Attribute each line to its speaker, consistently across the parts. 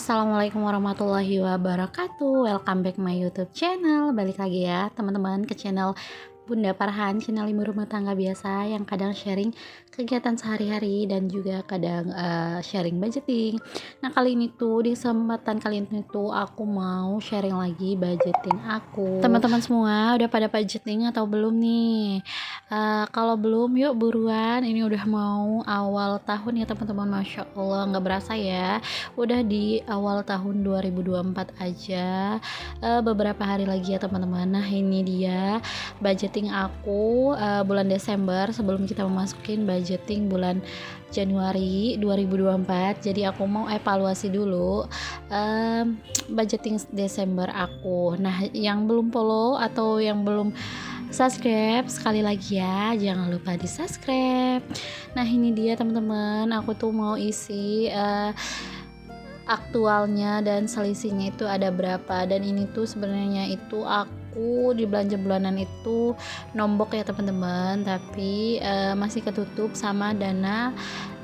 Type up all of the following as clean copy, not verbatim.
Speaker 1: Assalamualaikum warahmatullahi wabarakatuh. Welcome back my YouTube channel. Balik lagi ya teman-teman ke channel Bunda Farhan, channel ibu rumah tangga biasa yang kadang sharing kegiatan sehari-hari dan juga kadang sharing budgeting. Nah, kali ini tuh di kesempatan kali ini tuh aku mau sharing lagi budgeting aku. Teman-teman semua udah pada budgeting atau belum nih? Kalau belum, yuk buruan. Ini udah mau awal tahun ya teman-teman. Masya Allah, nggak berasa ya. Udah di awal tahun 2024 aja. Beberapa hari lagi ya teman-teman. Nah, ini dia budgeting aku bulan Desember sebelum kita memasukin budgeting bulan Januari 2024. Jadi aku mau evaluasi dulu budgeting Desember aku. Nah, yang belum follow atau yang belum subscribe, sekali lagi ya, jangan lupa di subscribe. Nah, ini dia teman-teman, aku tuh mau isi aktualnya dan selisihnya itu ada berapa. Dan ini tuh sebenarnya itu aku di belanja bulanan itu nombok ya teman-teman, tapi masih ketutup sama dana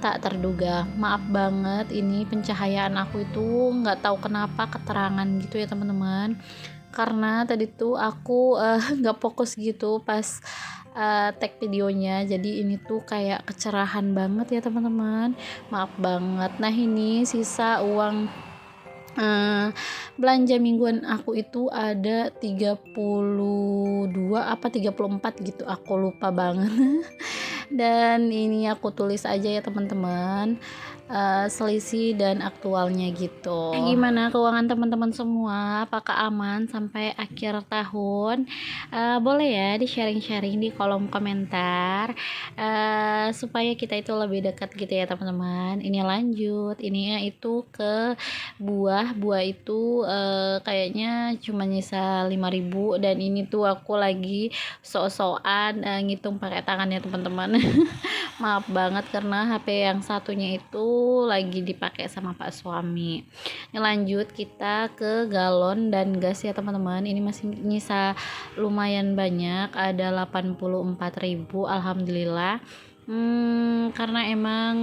Speaker 1: tak terduga. Maaf banget, ini pencahayaan aku itu nggak tahu kenapa keterangan gitu ya teman-teman, karena tadi tuh aku nggak fokus gitu pas tag videonya, jadi ini tuh kayak kecerahan banget ya teman-teman, maaf banget. Nah, ini sisa uang belanja mingguan aku itu ada 32 apa 34 gitu, aku lupa banget. Dan ini aku tulis aja ya teman-teman, selisih dan aktualnya gitu. Gimana keuangan teman-teman semua, apakah aman sampai akhir tahun? Boleh ya di sharing-sharing di kolom komentar, supaya kita itu lebih dekat gitu ya teman-teman. Ini lanjut, ini itu ke buah itu kayaknya cuma nyisa 5.000, dan ini tuh aku lagi sok-sokan ngitung pakai tangan ya teman-teman. Maaf banget karena HP yang satunya itu lagi dipakai sama Pak suami. Ini lanjut kita ke galon dan gas ya teman-teman. Ini masih nyisa lumayan banyak, ada 84.000, alhamdulillah. Karena emang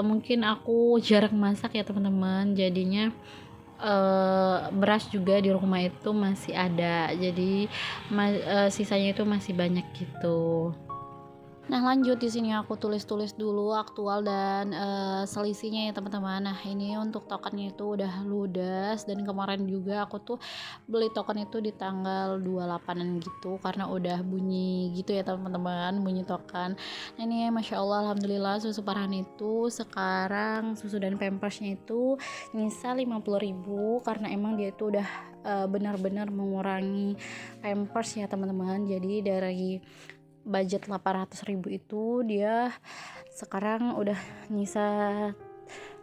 Speaker 1: mungkin aku jarang masak ya teman-teman, jadinya beras juga di rumah itu masih ada, jadi sisanya itu masih banyak gitu. Nah, lanjut di sini aku tulis dulu aktual dan selisihnya ya teman-teman. Nah, ini untuk tokennya itu udah ludes, dan kemarin juga aku tuh beli token itu di tanggal 28-an gitu karena udah bunyi gitu ya teman-teman, bunyi token. Nah, ini Masya Allah, alhamdulillah susu Farhan itu sekarang susu dan pampersnya itu nyisa 50.000 karena emang dia itu udah benar-benar mengurangi pampers ya teman-teman. Jadi dari budget 800.000 itu dia sekarang udah nyisa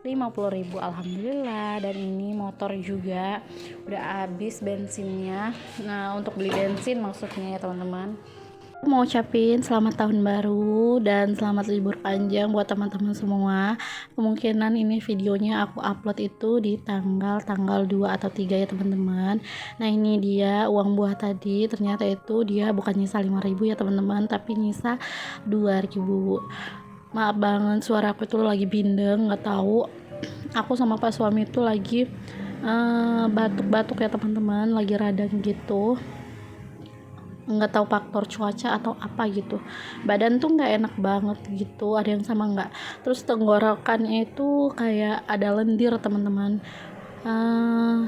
Speaker 1: 50.000, alhamdulillah. Dan ini motor juga udah habis bensinnya. Nah, untuk beli bensin maksudnya ya teman-teman. Mau ucapin selamat tahun baru dan selamat libur panjang buat teman-teman semua. Kemungkinan ini videonya aku upload itu di tanggal 2 atau 3 ya teman-teman. Nah, ini dia uang buah tadi, ternyata itu dia bukan nyisa 5.000 ya teman-teman, tapi nyisa 2.000. Maaf banget, suara aku itu lagi bindeng, nggak tahu. Aku sama Pak suami itu lagi batuk-batuk ya teman-teman, lagi radang gitu, nggak tahu faktor cuaca atau apa gitu. Badan tuh nggak enak banget gitu, ada yang sama nggak. Terus tenggorokannya itu kayak ada lendir teman-teman,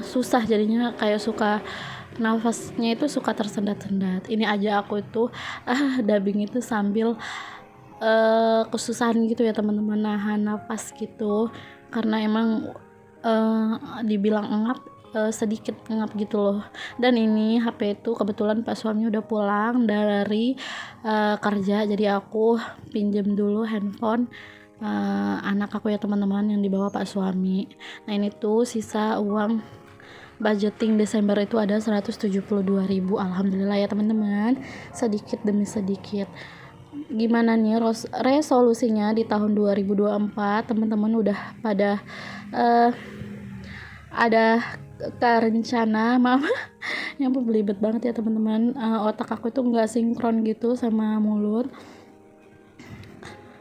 Speaker 1: susah jadinya, kayak suka nafasnya itu suka tersendat-sendat. Ini aja aku itu dubbing itu sambil kesusahan gitu ya teman-teman, nahan nafas gitu, karena emang dibilang engap, sedikit ngap gitu loh. Dan ini HP itu kebetulan Pak suami udah pulang dari kerja, jadi aku pinjam dulu handphone anak aku ya teman-teman yang dibawa Pak suami. Nah, ini tuh sisa uang budgeting Desember itu ada 172.000, alhamdulillah ya teman-teman, sedikit demi sedikit. Gimana nih resolusinya di tahun 2024, teman-teman udah pada ada ke rencana? Maaf yang belibet banget ya teman-teman, otak aku tuh nggak sinkron gitu sama mulut,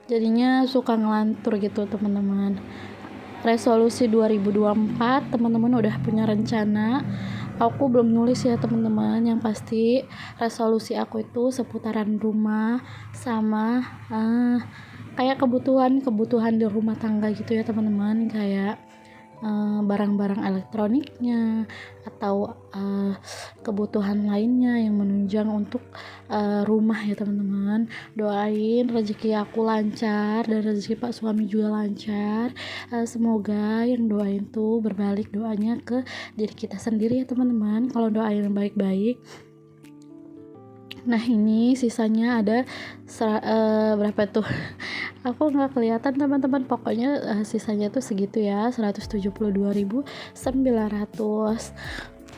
Speaker 1: jadinya suka ngelantur gitu teman-teman. resolusi 2024 teman-teman udah punya rencana. Aku belum nulis ya teman-teman, yang pasti resolusi aku itu seputaran rumah sama kayak kebutuhan di rumah tangga gitu ya teman-teman, kayak barang-barang elektroniknya atau kebutuhan lainnya yang menunjang untuk rumah ya teman-teman. Doain rezeki aku lancar dan rezeki Pak suami juga lancar. Semoga yang doain tuh berbalik doanya ke diri kita sendiri ya teman-teman, kalau doain yang baik-baik. Nah ini sisanya ada berapa tuh? Aku nggak kelihatan teman-teman, pokoknya sisanya tuh segitu ya, 172.900.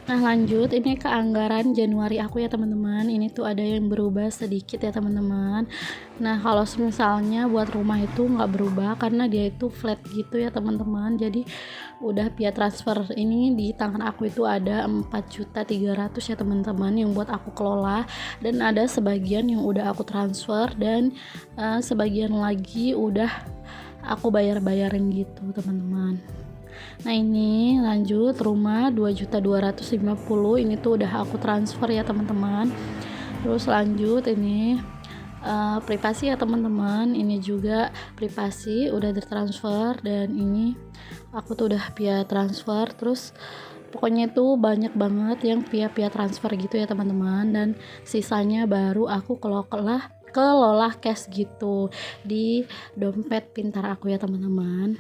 Speaker 1: Nah lanjut, ini ke anggaran Januari aku ya teman-teman. Ini tuh ada yang berubah sedikit ya teman-teman. Nah kalau misalnya buat rumah itu nggak berubah karena dia itu flat gitu ya teman-teman. Jadi udah via transfer. Ini di tangan aku itu ada 4.300.000 ya teman-teman yang buat aku kelola, dan ada sebagian yang udah aku transfer dan sebagian lagi udah aku bayar-bayarin gitu teman-teman. Nah ini lanjut rumah 2.250.000, ini tuh udah aku transfer ya teman-teman. Terus lanjut ini privasi ya teman-teman, ini juga privasi udah ditransfer, dan ini aku tuh udah via transfer. Terus pokoknya itu banyak banget yang via transfer gitu ya teman-teman, dan sisanya baru aku kelola cash gitu di dompet pintar aku ya teman-teman.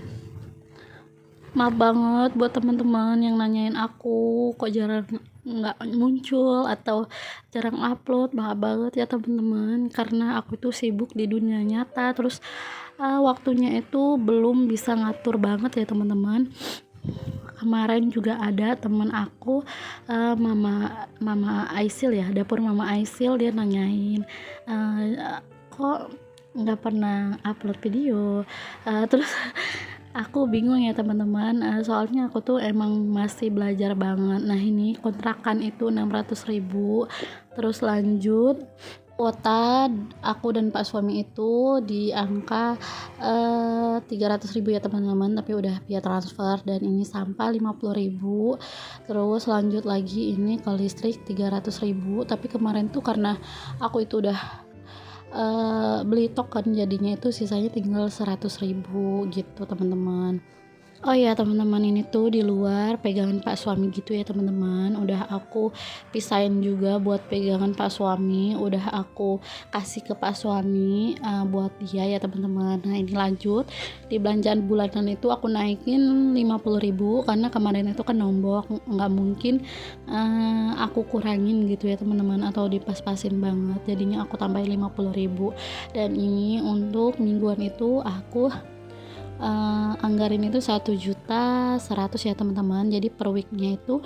Speaker 1: Maaf banget buat teman-teman yang nanyain aku kok jarang nggak muncul atau jarang upload. Maaf banget ya teman-teman, karena aku tuh sibuk di dunia nyata, terus waktunya itu belum bisa ngatur banget ya teman-teman. Kemarin juga ada teman aku, mama Aisil ya, dapur mama Aisil, dia nanyain kok nggak pernah upload video. Terus aku bingung ya teman-teman, soalnya aku tuh emang masih belajar banget. Nah ini kontrakan itu 600.000. Terus lanjut kuota aku dan Pak suami itu di angka 300.000 ya teman-teman, tapi udah via transfer, dan ini sampah 50.000. Terus lanjut lagi ini ke listrik 300.000, tapi kemarin tuh karena aku itu udah beli token, jadinya itu sisanya tinggal 100.000 gitu teman-teman. Oh ya teman-teman, ini tuh di luar pegangan Pak suami gitu ya teman-teman, udah aku pisahin juga buat pegangan Pak suami, udah aku kasih ke Pak suami buat dia ya teman-teman. Nah ini lanjut di belanjaan bulanan itu aku naikin 50.000 karena kemarin itu kan nombok, nggak mungkin aku kurangin gitu ya teman-teman, atau dipas-pasin banget, jadinya aku tambahin 50.000. Dan ini untuk mingguan itu aku anggarin itu 1.100.000 ya teman-teman. Jadi per weeknya itu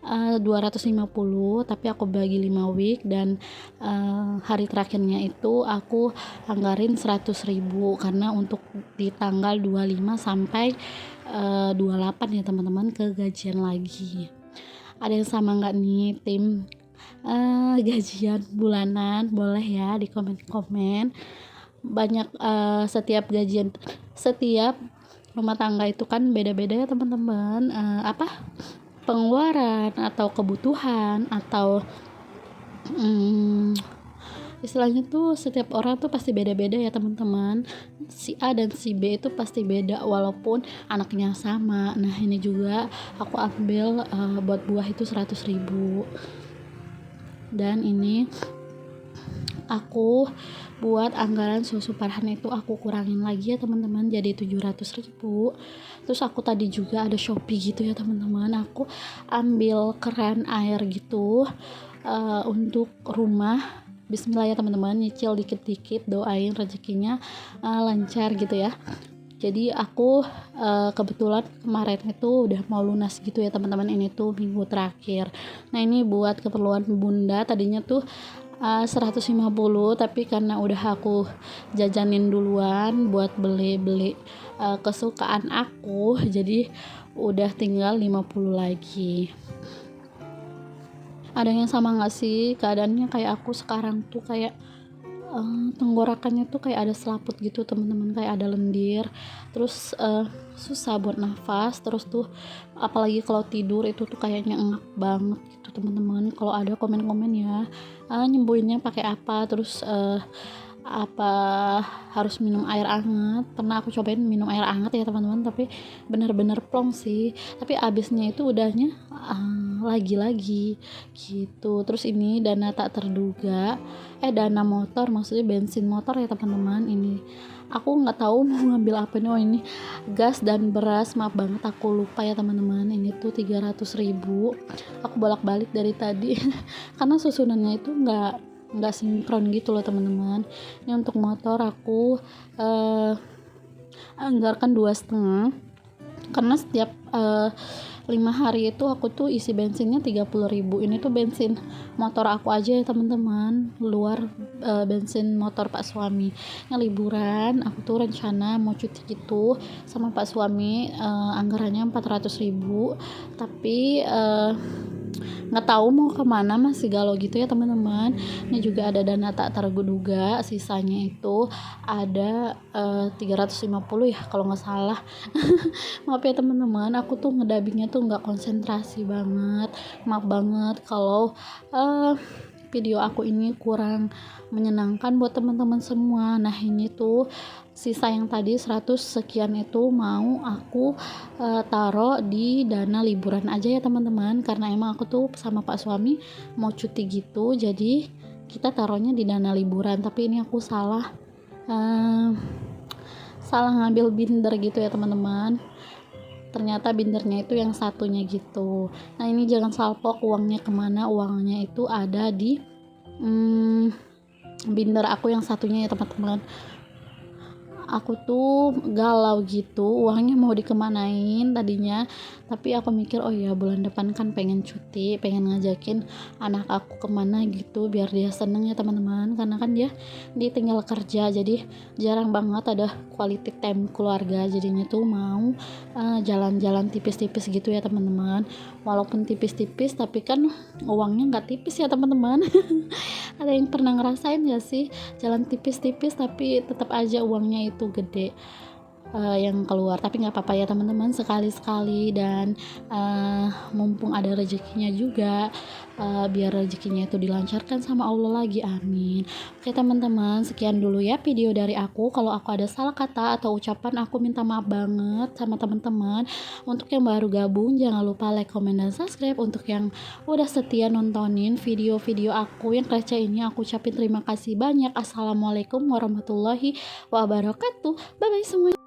Speaker 1: 250, tapi aku bagi 5 week, dan hari terakhirnya itu aku anggarin 100.000 karena untuk di tanggal 25 sampai 28 ya teman-teman ke gajian lagi. Ada yang sama nggak nih tim gajian bulanan? Boleh ya di komen-komen. Banyak setiap rumah tangga itu kan beda-beda ya teman-teman, pengeluaran atau kebutuhan atau istilahnya tuh setiap orang tuh pasti beda-beda ya teman-teman. Si A dan si B itu pasti beda walaupun anaknya sama. Nah ini juga aku ambil buat buah itu 100.000, dan ini aku buat anggaran susu parahan itu aku kurangin lagi ya teman-teman, jadi 700.000. Terus aku tadi juga ada Shopee gitu ya teman-teman, aku ambil keran air gitu untuk rumah. Bismillah ya teman-teman, nyicil dikit-dikit, doain rezekinya lancar gitu ya. Jadi aku kebetulan kemarin itu udah mau lunas gitu ya teman-teman, ini tuh minggu terakhir. Nah ini buat keperluan bunda, tadinya tuh 150, tapi karena udah aku jajanin duluan buat beli kesukaan aku, jadi udah tinggal 50 lagi. Ada yang sama gak sih keadaannya kayak aku sekarang tuh, kayak tenggorokannya tuh kayak ada selaput gitu teman-teman, kayak ada lendir, terus susah buat nafas, terus tuh apalagi kalau tidur itu tuh kayaknya engap banget gitu teman-teman. Kalau ada komen-komen ya, nyembuhinnya pakai apa, terus apa harus minum air hangat. Pernah aku cobain minum air hangat ya teman-teman, tapi benar-benar plong sih, tapi abisnya itu udahnya lagi-lagi gitu. Terus ini dana tak terduga, dana motor, maksudnya bensin motor ya teman-teman. Ini aku nggak tahu mau ngambil apa nih. Oh, ini gas dan beras, maaf banget aku lupa ya teman-teman. Ini tuh 300.000, aku bolak-balik dari tadi karena susunannya itu nggak sinkron gitu loh teman-teman. Ini untuk motor aku anggarkan 2,5, karena setiap 5 hari itu aku tuh isi bensinnya 30.000. Ini tuh bensin motor aku aja ya teman-teman, luar bensin motor Pak suami. Yang liburan aku tuh rencana mau cuti gitu sama Pak suami, anggarannya 400.000, tapi nggak tahu mau kemana, masih galau gitu ya teman-teman. Ini juga ada dana tak terduga, sisanya itu ada 350 ya kalau nggak salah. Maaf ya teman-teman, aku tuh ngedabingnya tuh nggak konsentrasi banget, maaf banget kalau video aku ini kurang menyenangkan buat teman-teman semua. Nah ini tuh sisa yang tadi 100 sekian itu mau aku taruh di dana liburan aja ya teman-teman, karena emang aku tuh sama Pak suami mau cuti gitu, jadi kita taruhnya di dana liburan. Tapi ini aku salah ngambil binder gitu ya teman-teman, ternyata bindernya itu yang satunya gitu. Nah ini jangan salpok uangnya kemana, uangnya itu ada di binder aku yang satunya ya teman-teman. Aku tuh galau gitu, uangnya mau dikemanain tadinya, tapi aku mikir oh ya bulan depan kan pengen cuti, pengen ngajakin anak aku kemana gitu biar dia seneng ya teman-teman, karena kan dia tinggal kerja, jadi jarang banget ada quality time keluarga. Jadinya tuh mau jalan-jalan tipis-tipis gitu ya teman-teman, walaupun tipis-tipis tapi kan uangnya nggak tipis ya teman-teman. Ada yang pernah ngerasain gak sih jalan tipis-tipis tapi tetap aja uangnya itu gede yang keluar? Tapi nggak apa-apa ya teman-teman, sekali-sekali, dan mumpung ada rezekinya juga, biar rezekinya itu dilancarkan sama Allah lagi, amin. Oke teman-teman, sekian dulu ya video dari aku. Kalau aku ada salah kata atau ucapan, aku minta maaf banget sama teman-teman. Untuk yang baru gabung jangan lupa like, comment, dan subscribe. Untuk yang udah setia nontonin video-video aku yang receh ini, aku ucapin terima kasih banyak. Assalamualaikum warahmatullahi wabarakatuh. Bye bye semuanya.